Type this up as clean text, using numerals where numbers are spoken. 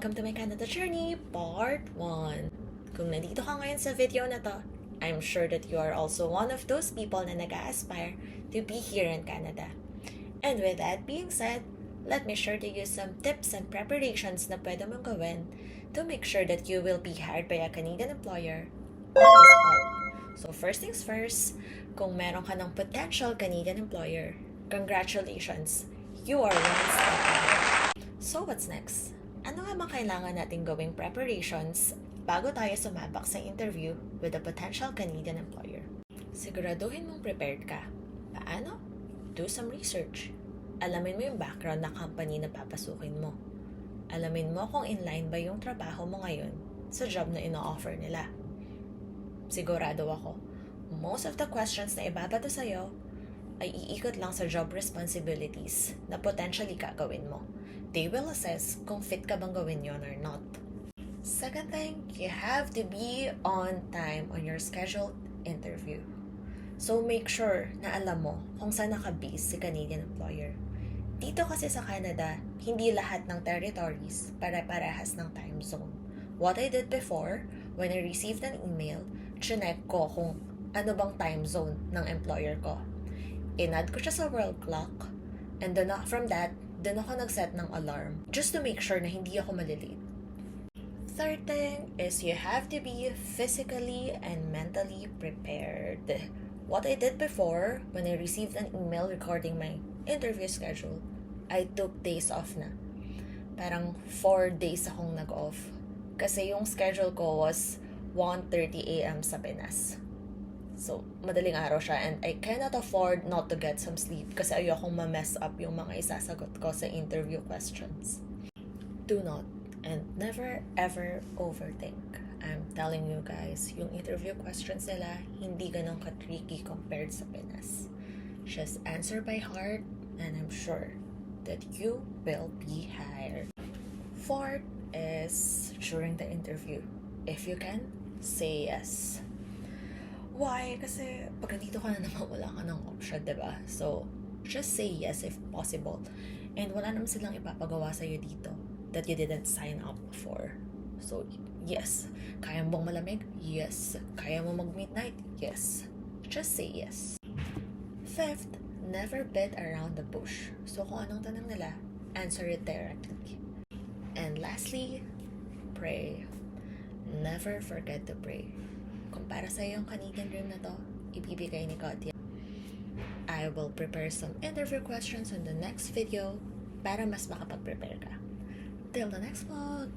Welcome to my Canada Journey, Part 1. Kung nandito ka ngayon sa video na to, I'm sure that you are also one of those people na nag-aspire to be here in Canada. And with that being said, let me share to you some tips and preparations na pwede mong gawin to make sure that you will be hired by a Canadian employer on the spot. So first things first, kung meron ka ng potential Canadian employer, congratulations! You are one step ahead. So what's next? Ano nga bang kailangan nating gawing preparations bago tayo sumabak sa interview with a potential Canadian employer? Siguraduhin mong prepared ka. Paano? Do some research. Alamin mo yung background na company na papasukin mo. Alamin mo kung inline ba yung trabaho mo ngayon sa job na ino-offer nila. Sigurado ako, most of the questions na ibabato sa'yo ay iikot lang sa job responsibilities na potentially gagawin mo. They will assess kung fit ka bang gawin yon or not. Second thing, you have to be on time on your scheduled interview. So make sure na alam mo kung saan naka-base si Canadian employer. Dito kasi sa Canada, hindi lahat ng territories pare-parehas ng time zone. What I did before, when I received an email, chinek ko kung ano bang time zone ng employer ko. Inadd ko siya sa world clock, and then from that, doon ako nag-set ng alarm just to make sure na hindi ako malilate. Third thing is you have to be physically and mentally prepared. What I did before, when I received an email regarding my interview schedule, I took days off na. Parang 4 days akong nag-off. Kasi yung schedule ko was 1:30 a.m. sa Pinas. So, madaling araw siya and I cannot afford not to get some sleep kasi ayokong ma-mess up yung mga isasagot ko sa interview questions. Do not and never ever overthink. I'm telling you guys, yung interview questions nila hindi ganun ka-tricky compared sa Pinas. Just answer by heart and I'm sure that you will be hired. Fourth is during the interview. If you can, say yes. Why? Kasi pag nandito ka na naman, wala ka ng option, diba? So, just say yes if possible. And wala naman silang ipapagawa sa'yo dito that you didn't sign up for. So, yes. Kaya mo bang malamig? Yes. Kaya mo mag-midnight? Yes. Just say yes. Fifth, never beat around the bush. So, kung anong tanong nila, answer it directly. And lastly, pray. Never forget to pray. Kung para sa yung Canadian dream na to, ibibigay ni God yan. I will prepare some interview questions in the next video para mas makapag-prepare ka. Till the next vlog!